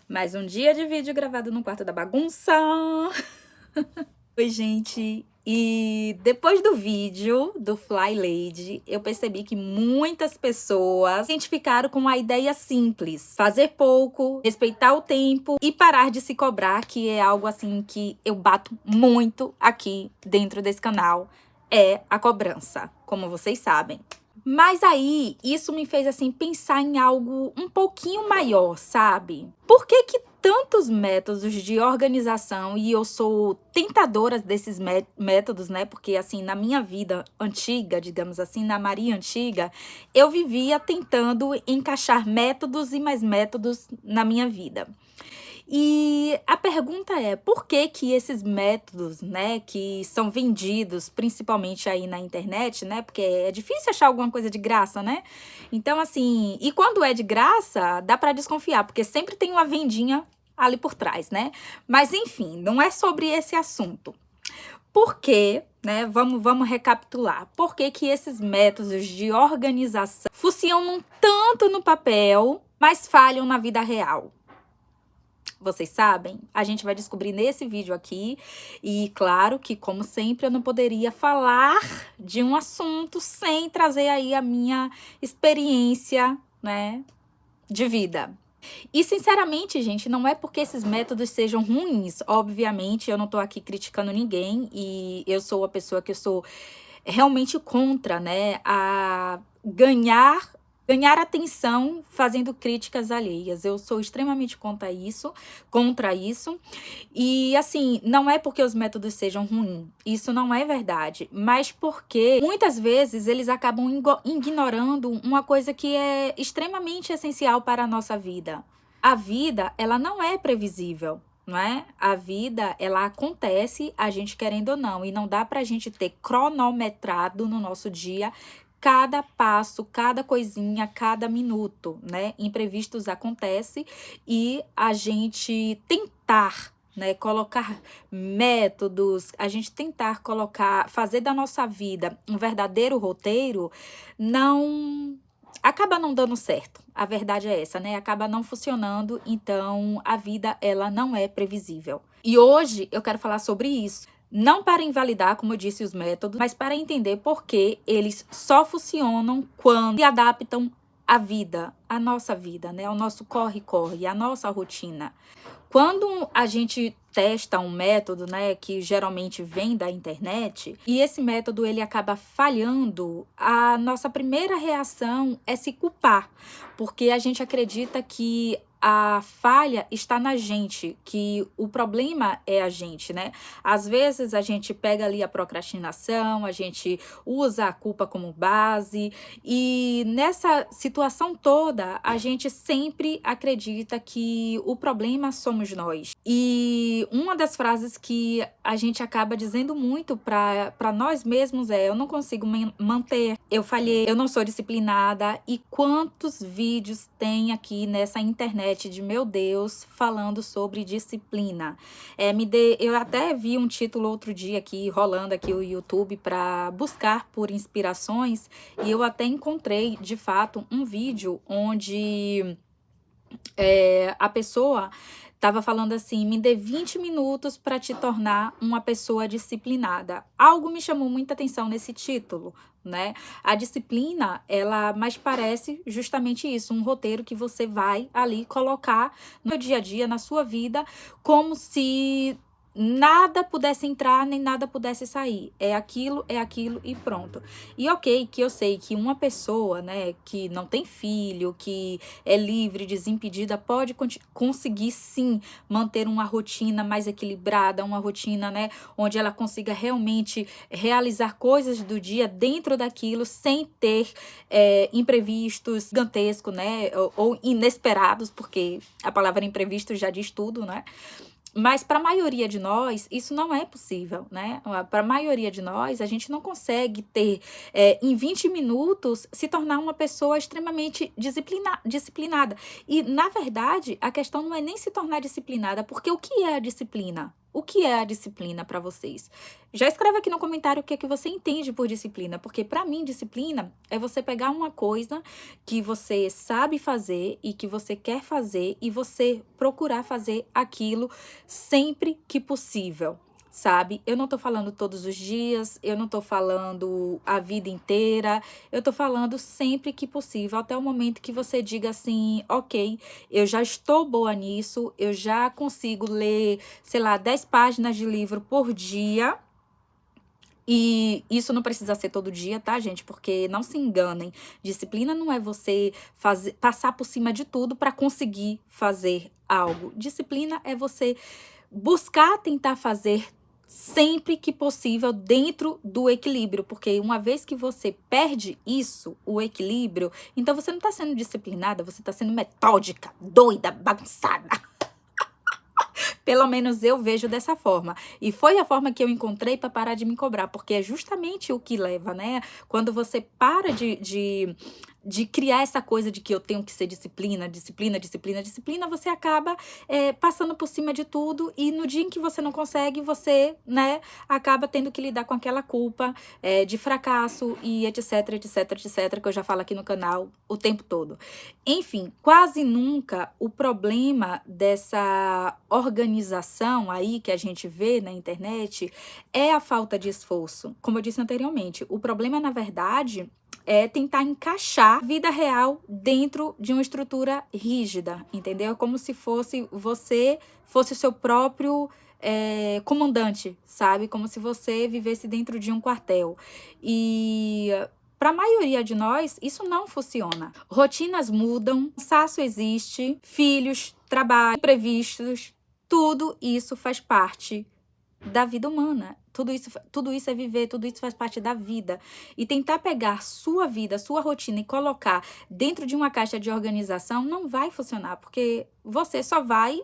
Mais um dia de vídeo gravado no quarto da bagunça. Oi, gente. E depois do vídeo do Fly Lady, eu percebi que muitas pessoas se identificaram com uma ideia simples: fazer pouco, respeitar o tempo e parar de se cobrar, que é algo assim que eu bato muito aqui dentro desse canal, é a cobrança, como vocês sabem. Mas aí, isso me fez, assim, pensar em algo um pouquinho maior, sabe? Por que que tantos métodos de organização, e eu sou tentadora desses métodos, né? Porque, assim, na minha vida antiga, digamos assim, na Maria antiga, eu vivia tentando encaixar métodos e mais métodos na minha vida. E a pergunta é, por que que esses métodos, né, que são vendidos principalmente aí na internet, né, porque é difícil achar alguma coisa de graça, né? Então, assim, e quando é de graça, dá para desconfiar, porque sempre tem uma vendinha ali por trás, né? Mas, enfim, não é sobre esse assunto. Por que, né, vamos recapitular, por que que esses métodos de organização funcionam tanto no papel, mas falham na vida real? Vocês sabem? A gente vai descobrir nesse vídeo aqui. E claro que, como sempre, eu não poderia falar de um assunto sem trazer aí a minha experiência, né, de vida. E, sinceramente, gente, não é porque esses métodos sejam ruins. Obviamente, eu não tô aqui criticando ninguém. E eu sou a pessoa que eu sou realmente contra, né, a ganhar atenção fazendo críticas alheias. Eu sou extremamente contra isso. E assim, não é porque os métodos sejam ruins, isso não é verdade, mas porque muitas vezes eles acabam ignorando uma coisa que é extremamente essencial para a nossa vida. A vida, ela não é previsível. Não é? A vida, ela acontece, a gente querendo ou não, e não dá pra gente ter cronometrado no nosso dia cada passo, cada coisinha, cada minuto, né? Imprevistos acontecem e a gente tentar, né, colocar métodos, a gente tentar fazer da nossa vida um verdadeiro roteiro, acaba não dando certo. A verdade é essa, né? Acaba não funcionando, então a vida, ela não é previsível. E hoje eu quero falar sobre isso. Não para invalidar, como eu disse, os métodos, mas para entender por que eles só funcionam quando se adaptam à vida, à nossa vida, né? Ao nosso corre-corre, à nossa rotina. Quando a gente testa um método, né, que geralmente vem da internet, e esse método ele acaba falhando, a nossa primeira reação é se culpar, porque a gente acredita que a falha está na gente, que o problema é a gente, né? Às vezes a gente pega ali a procrastinação, a gente usa a culpa como base, e nessa situação toda, a gente sempre acredita que o problema somos nós. E uma das frases que a gente acaba dizendo muito para nós mesmos é: eu não consigo manter, eu falhei, eu não sou disciplinada. E quantos vídeos tem aqui nessa internet de, meu Deus, falando sobre disciplina? Eu até vi um título outro dia aqui, rolando aqui o YouTube, para buscar por inspirações, e eu até encontrei, de fato, um vídeo onde a pessoa estava falando assim: me dê 20 minutos para te tornar uma pessoa disciplinada. Algo me chamou muita atenção nesse título, né? A disciplina, ela mais parece justamente isso, um roteiro que você vai ali colocar no dia a dia, na sua vida, como se nada pudesse entrar, nem nada pudesse sair. É aquilo e pronto. E ok, que eu sei que uma pessoa, né, que não tem filho, que é livre, desimpedida, pode conseguir sim manter uma rotina mais equilibrada, uma rotina, né, onde ela consiga realmente realizar coisas do dia dentro daquilo, sem ter imprevistos gigantescos, né, ou inesperados, porque a palavra imprevisto já diz tudo, né? Mas para a maioria de nós, isso não é possível, né? Para a maioria de nós, a gente não consegue ter, em 20 minutos, se tornar uma pessoa extremamente disciplinada. E, na verdade, a questão não é nem se tornar disciplinada, porque o que é a disciplina? O que é a disciplina para vocês? Já escreve aqui no comentário o que é que você entende por disciplina, porque para mim disciplina é você pegar uma coisa que você sabe fazer e que você quer fazer e você procurar fazer aquilo sempre que possível. Sabe? Eu não tô falando todos os dias, eu não tô falando a vida inteira, eu tô falando sempre que possível, até o momento que você diga assim, ok, eu já estou boa nisso, eu já consigo ler, sei lá, 10 páginas de livro por dia. E isso não precisa ser todo dia, tá, gente? Porque não se enganem. Disciplina não é você passar por cima de tudo para conseguir fazer algo. Disciplina é você buscar tentar fazer sempre que possível dentro do equilíbrio, porque uma vez que você perde isso, o equilíbrio, então você não está sendo disciplinada, você está sendo metódica, doida, bagunçada. Pelo menos eu vejo dessa forma. E foi a forma que eu encontrei para parar de me cobrar, porque é justamente o que leva, né? Quando você para de criar essa coisa de que eu tenho que ser disciplina, disciplina, disciplina, disciplina, você acaba passando por cima de tudo e no dia em que você não consegue, você, né, acaba tendo que lidar com aquela culpa de fracasso e etc, etc, etc, que eu já falo aqui no canal o tempo todo. Enfim, quase nunca o problema dessa organização aí que a gente vê na internet é a falta de esforço. Como eu disse anteriormente, o problema, na verdade, é tentar encaixar a vida real dentro de uma estrutura rígida, entendeu? É como se você fosse o seu próprio comandante, sabe? Como se você vivesse dentro de um quartel. E para a maioria de nós, isso não funciona. Rotinas mudam, cansaço existe, filhos, trabalho, imprevistos, tudo isso faz parte da vida humana. Tudo isso é viver, tudo isso faz parte da vida. E tentar pegar sua vida, sua rotina e colocar dentro de uma caixa de organização não vai funcionar, porque você só vai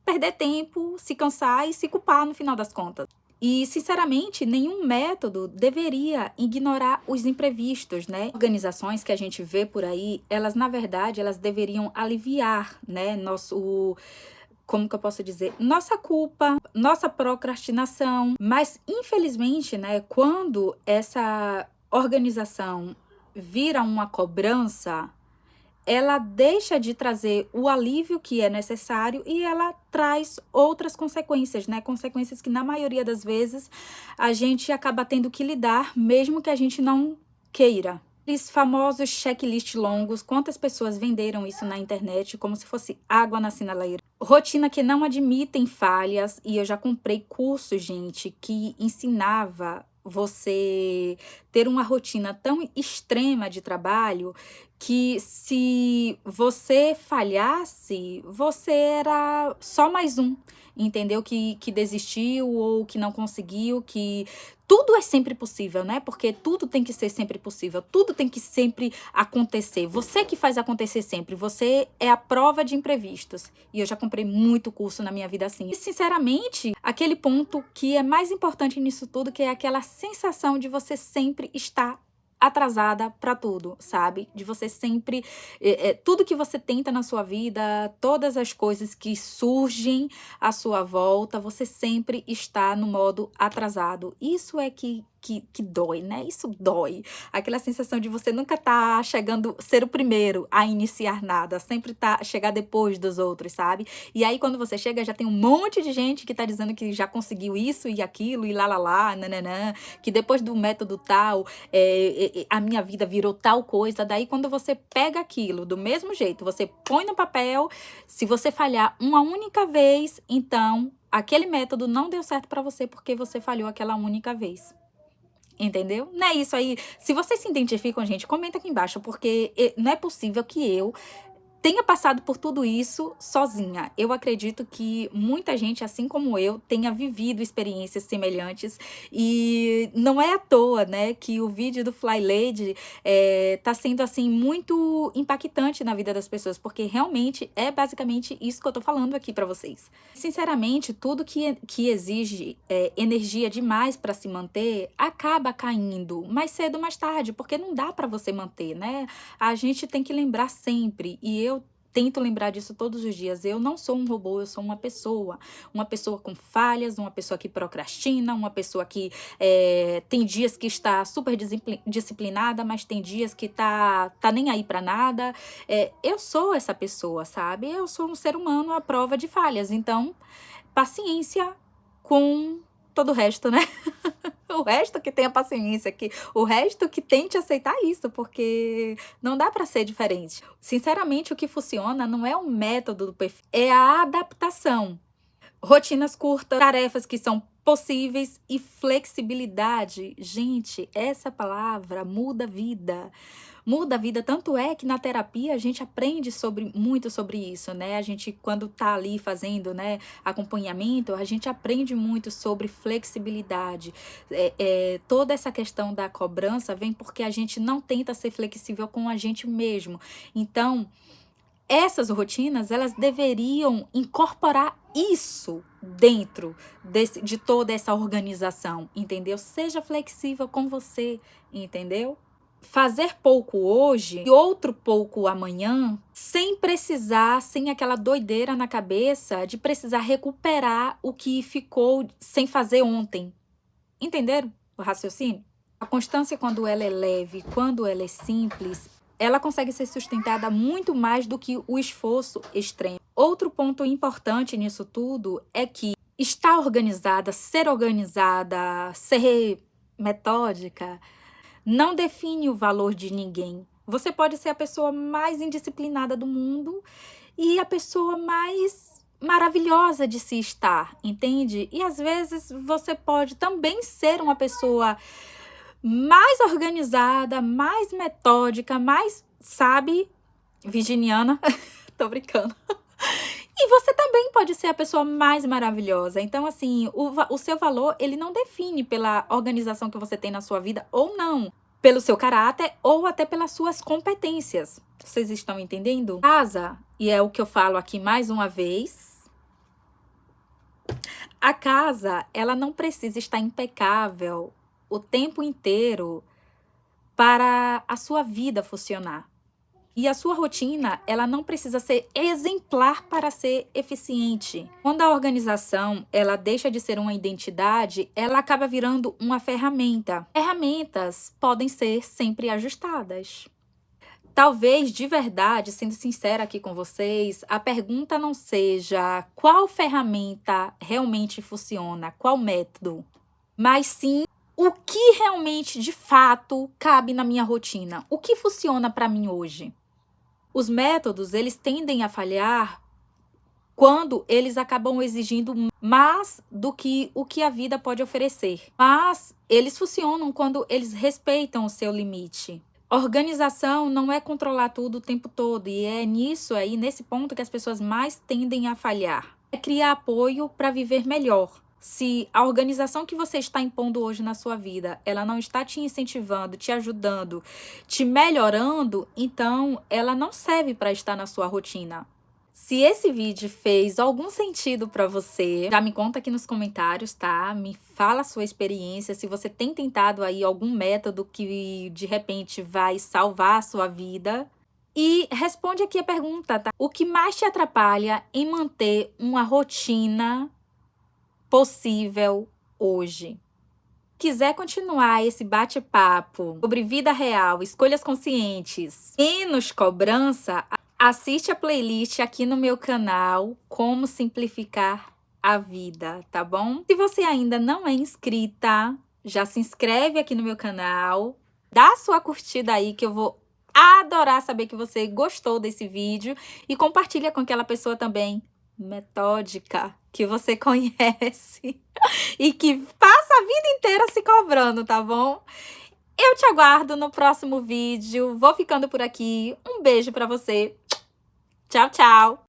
perder tempo, se cansar e se culpar no final das contas. E, sinceramente, nenhum método deveria ignorar os imprevistos, né? Organizações que a gente vê por aí, elas, na verdade, elas deveriam aliviar, né, como que eu posso dizer? Nossa culpa, nossa procrastinação. Mas, infelizmente, né, quando essa organização vira uma cobrança, ela deixa de trazer o alívio que é necessário e ela traz outras consequências, né? Consequências que, na maioria das vezes, a gente acaba tendo que lidar, mesmo que a gente não queira. Esses famosos checklist longos, quantas pessoas venderam isso na internet como se fosse água na sinaleira. Rotina que não admitem falhas, e eu já comprei curso, gente, que ensinava você ter uma rotina tão extrema de trabalho que se você falhasse, você era só mais um, entendeu? Que desistiu ou que não conseguiu, que tudo é sempre possível, né? Porque tudo tem que ser sempre possível, tudo tem que sempre acontecer. Você que faz acontecer sempre, você é a prova de imprevistos. E eu já comprei muito curso na minha vida assim. E, sinceramente, aquele ponto que é mais importante nisso tudo, que é aquela sensação de você sempre estar atrasada para tudo, sabe? De você sempre, tudo que você tenta na sua vida, todas as coisas que surgem à sua volta, você sempre está no modo atrasado. Isso é que dói, né? Isso dói. Aquela sensação de você nunca tá chegando, ser o primeiro a iniciar nada, sempre tá chegar depois dos outros, sabe? E aí quando você chega, já tem um monte de gente que tá dizendo que já conseguiu isso e aquilo e lá, nananã, que depois do método tal, a minha vida virou tal coisa. Daí quando você pega aquilo do mesmo jeito, você põe no papel, se você falhar uma única vez, então aquele método não deu certo para você porque você falhou aquela única vez. Entendeu? Não é isso aí. Se vocês se identificam, gente, comenta aqui embaixo, porque não é possível que eu tenha passado por tudo isso sozinha. Eu acredito que muita gente, assim como eu, tenha vivido experiências semelhantes e não é à toa, né, que o vídeo do Fly Lady tá sendo, assim, muito impactante na vida das pessoas, porque realmente é basicamente isso que eu tô falando aqui pra vocês. Sinceramente, tudo que exige energia demais pra se manter, acaba caindo mais cedo ou mais tarde, porque não dá pra você manter, né? A gente tem que lembrar sempre, e eu tento lembrar disso todos os dias. Eu não sou um robô, eu sou uma pessoa com falhas, uma pessoa que procrastina, uma pessoa que tem dias que está super disciplinada, mas tem dias que tá nem aí pra nada. Eu sou essa pessoa, sabe? Eu sou um ser humano à prova de falhas, então paciência com todo o resto, né? O resto que tenha paciência, o resto que tente aceitar isso, porque não dá para ser diferente. Sinceramente, o que funciona não é o método do perfil, é a adaptação. Rotinas curtas, tarefas que são possíveis e flexibilidade. Gente, essa palavra muda a vida. Muda a vida, tanto é que na terapia a gente aprende muito sobre isso, né? A gente, quando tá ali fazendo, né, acompanhamento, a gente aprende muito sobre flexibilidade. Toda essa questão da cobrança vem porque a gente não tenta ser flexível com a gente mesmo. Então, essas rotinas, elas deveriam incorporar isso dentro de toda essa organização, entendeu? Seja flexível com você, entendeu? Fazer pouco hoje e outro pouco amanhã, sem aquela doideira na cabeça de precisar recuperar o que ficou sem fazer ontem. Entenderam o raciocínio? A constância, quando ela é leve, quando ela é simples, ela consegue ser sustentada muito mais do que o esforço extremo. Outro ponto importante nisso tudo é que estar organizada, ser metódica, não define o valor de ninguém. Você pode ser a pessoa mais indisciplinada do mundo e a pessoa mais maravilhosa de se estar, entende? E às vezes você pode também ser uma pessoa mais organizada, mais metódica, mais, sabe, virginiana. Tô brincando. E você também pode ser a pessoa mais maravilhosa. Então, assim, o seu valor, ele não define pela organização que você tem na sua vida ou não. Pelo seu caráter ou até pelas suas competências. Vocês estão entendendo? Casa, e é o que eu falo aqui mais uma vez, a casa, ela não precisa estar impecável o tempo inteiro para a sua vida funcionar. E a sua rotina, ela não precisa ser exemplar para ser eficiente. Quando a organização, ela deixa de ser uma identidade, ela acaba virando uma ferramenta. Ferramentas podem ser sempre ajustadas. Talvez, de verdade, sendo sincera aqui com vocês, a pergunta não seja qual ferramenta realmente funciona, qual método, mas sim o que realmente, de fato, cabe na minha rotina, o que funciona para mim hoje. Os métodos, eles tendem a falhar quando eles acabam exigindo mais do que o que a vida pode oferecer. Mas eles funcionam quando eles respeitam o seu limite. Organização não é controlar tudo o tempo todo, e é nisso aí, nesse ponto, que as pessoas mais tendem a falhar. É criar apoio para viver melhor. Se a organização que você está impondo hoje na sua vida, ela não está te incentivando, te ajudando, te melhorando, então ela não serve para estar na sua rotina. Se esse vídeo fez algum sentido para você, já me conta aqui nos comentários, tá? Me fala a sua experiência, se você tem tentado aí algum método que de repente vai salvar a sua vida. E responde aqui a pergunta, tá? O que mais te atrapalha em manter uma rotina possível hoje? Quiser continuar esse bate-papo sobre vida real, escolhas conscientes, menos cobrança, assiste a playlist aqui no meu canal, Como Simplificar a Vida, tá bom? Se você ainda não é inscrita, já se inscreve aqui no meu canal, dá sua curtida aí que eu vou adorar saber que você gostou desse vídeo e compartilha com aquela pessoa também metódica que você conhece e que passa a vida inteira se cobrando, tá bom? Eu te aguardo no próximo vídeo. Vou ficando por aqui. Um beijo pra você. Tchau, tchau!